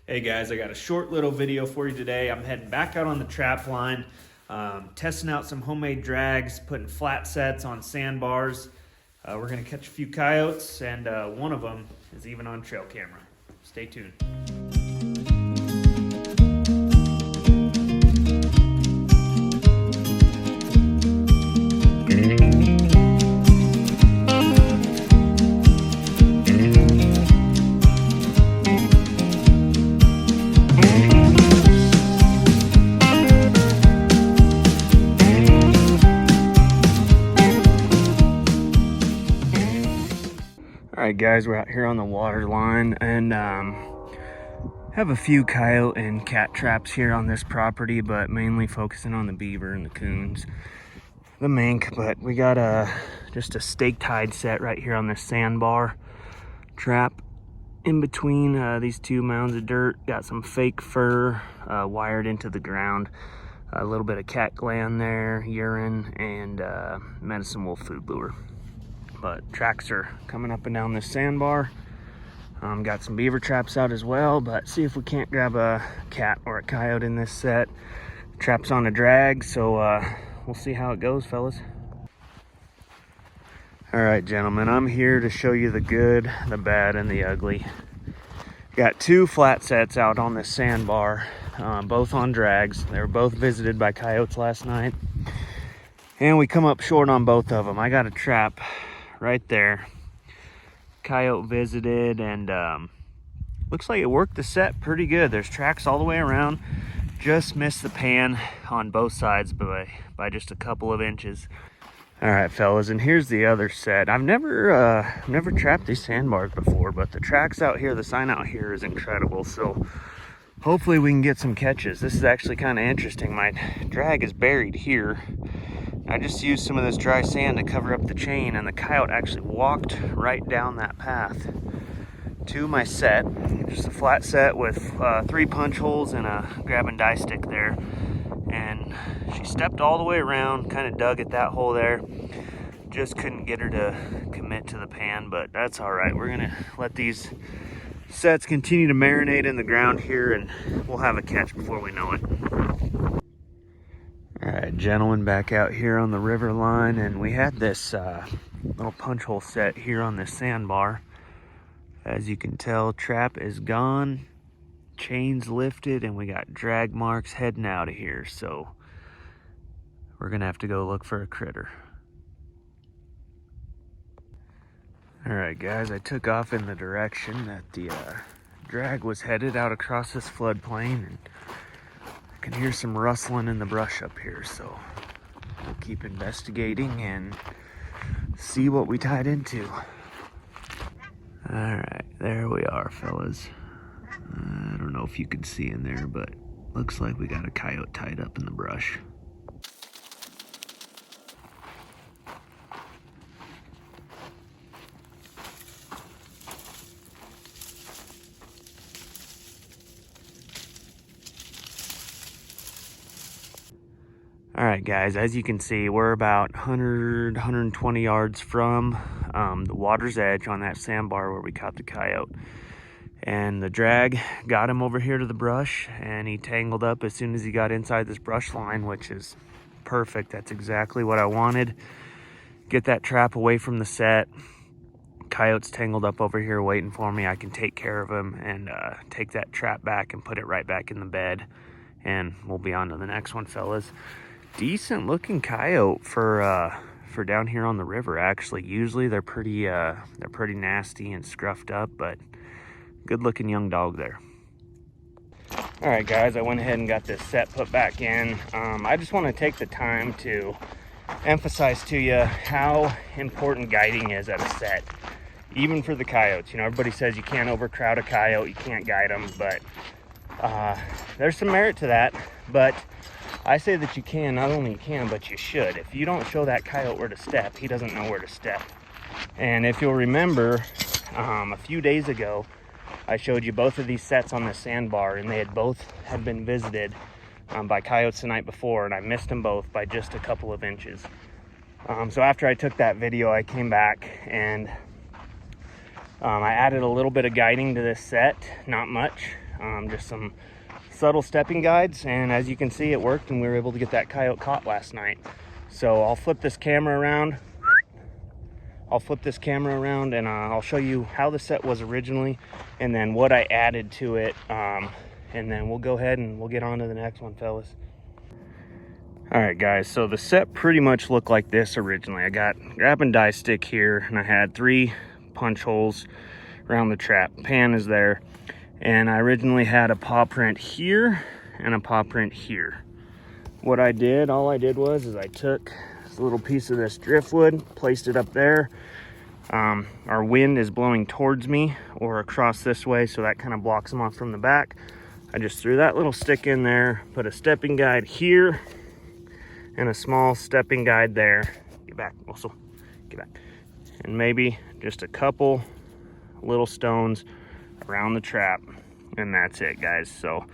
Hey guys, I got a short little video for you today. I'm heading back out on the trap line, testing out some homemade drags, putting flat sets on sandbars. We're gonna catch a few coyotes, and one of them is even on trail camera. Stay tuned. All right, guys, we're out here on the water line and have a few coyote and cat traps here on this property, but mainly focusing on the beaver and the coons, the mink. But we got just a stake tied set right here on this sandbar trap in between these two mounds of dirt. Got some fake fur wired into the ground, a little bit of cat gland there, urine, and medicine wolf food lure. But tracks are coming up and down this sandbar. Got some beaver traps out as well, but see if we can't grab a cat or a coyote in this set. Traps on a drag, so we'll see how it goes, fellas. All right, gentlemen, I'm here to show you the good, the bad, and the ugly. Got two flat sets out on this sandbar, both on drags. They were both visited by coyotes last night, and we come up short on both of them. I got a trap right there. Coyote visited, and looks like it worked the set pretty good. There's tracks all the way around. Just missed the pan on both sides by just a couple of inches. All right, fellas, and here's the other set. I've never trapped these sandbars before, but the tracks out here, the sign out here is incredible. So hopefully we can get some catches. This is actually kind of interesting. My drag is buried here. I just used some of this dry sand to cover up the chain, and the coyote actually walked right down that path to my set. Just a flat set with 3 punch holes and a grab and die stick there. And she stepped all the way around, kind of dug at that hole there. Just couldn't get her to commit to the pan, but that's all right. We're gonna let these sets continue to marinate in the ground here, and we'll have a catch before we know it. All right, gentlemen, back out here on the river line, and we had this little punch hole set here on this sandbar. As you can tell, trap is gone, chains lifted, and we got drag marks heading out of here. So we're gonna have to go look for a critter. All right, guys, I took off in the direction that the drag was headed, out across this floodplain, and I can hear some rustling in the brush up here, so we'll keep investigating and see what we tied into. All right, there we are, fellas. I don't know if you can see in there, but looks like we got a coyote tied up in the brush. All right, guys, as you can see, we're about 120 yards from the water's edge on that sandbar where we caught the coyote. And the drag got him over here to the brush, and he tangled up as soon as he got inside this brush line, which is perfect. That's exactly what I wanted. Get that trap away from the set. Coyote's tangled up over here waiting for me. I can take care of him and take that trap back and put it right back in the bed. And we'll be on to the next one, fellas. Decent looking coyote for down here on the river. Actually, usually they're pretty nasty and scruffed up, but good looking young dog there. All right, guys, I went ahead and got this set put back in. I just want to take the time to emphasize to you how important guiding is at a set, even for the coyotes. You know, everybody says you can't overcrowd a coyote, you can't guide them, but there's some merit to that. But I say that you can, not only you can, but you should. If you don't show that coyote where to step, he doesn't know where to step. And if you'll remember, a few days ago, I showed you both of these sets on the sandbar, and they had both been visited by coyotes the night before, and I missed them both by just a couple of inches. So after I took that video, I came back and I added a little bit of guiding to this set, not much. just some subtle stepping guides, and as you can see, it worked and we were able to get that coyote caught last night. So I'll flip this camera around. And I'll show you how the set was originally and then what I added to it. And then we'll go ahead and we'll get on to the next one, fellas. All right, guys, so the set pretty much looked like this originally. I got grab and die stick here, and I had 3 punch holes around the trap. Pan is there. And I originally had a paw print here and a paw print here. What I did, all I did was I took this little piece of this driftwood, placed it up there. Our wind is blowing towards me or across this way, so that kind of blocks them off from the back. I just threw that little stick in there, put a stepping guide here and a small stepping guide there. Get back, Russell, get back. And maybe just a couple little stones around the trap, and that's it, guys. So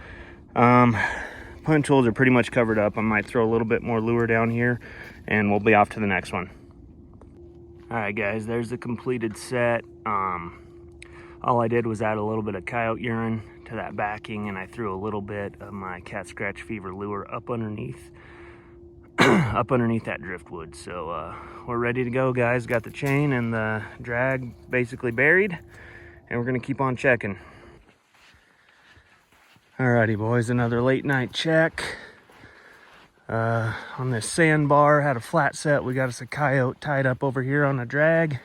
punch holes are pretty much covered up. I might throw a little bit more lure down here and we'll be off to the next one. All right, guys, there's the completed set. All I did was add a little bit of coyote urine to that backing, and I threw a little bit of my cat scratch fever lure up underneath that driftwood. So we're ready to go, guys. Got the chain and the drag basically buried, and we're gonna keep on checking. Alrighty, boys, another late night check on this sandbar. Had a flat set. We got us a coyote tied up over here on a drag.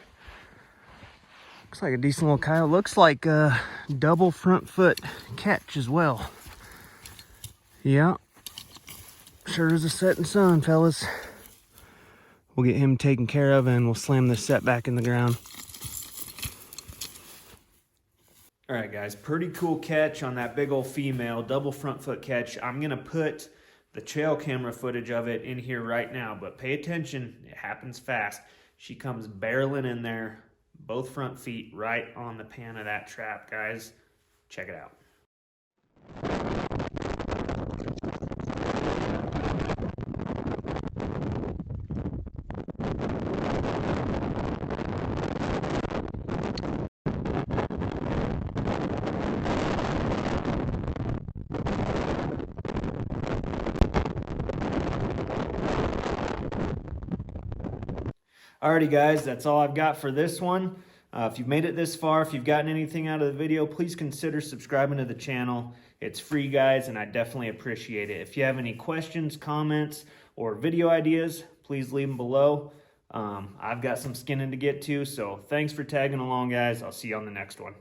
Looks like a decent little coyote. Looks like a double front foot catch as well. Yeah, sure is a setting sun, fellas. We'll get him taken care of and we'll slam this set back in the ground. All right, guys, pretty cool catch on that big old female, double front foot catch. I'm gonna put the trail camera footage of it in here right now, but pay attention, it happens fast. She comes barreling in there, both front feet right on the pan of that trap, guys. Check it out. Alrighty, guys, that's all I've got for this one. If you've made it this far, if you've gotten anything out of the video, please consider subscribing to the channel. It's free, guys, and I definitely appreciate it. If you have any questions, comments, or video ideas, please leave them below. I've got some skinning to get to, so thanks for tagging along, guys. I'll see you on the next one.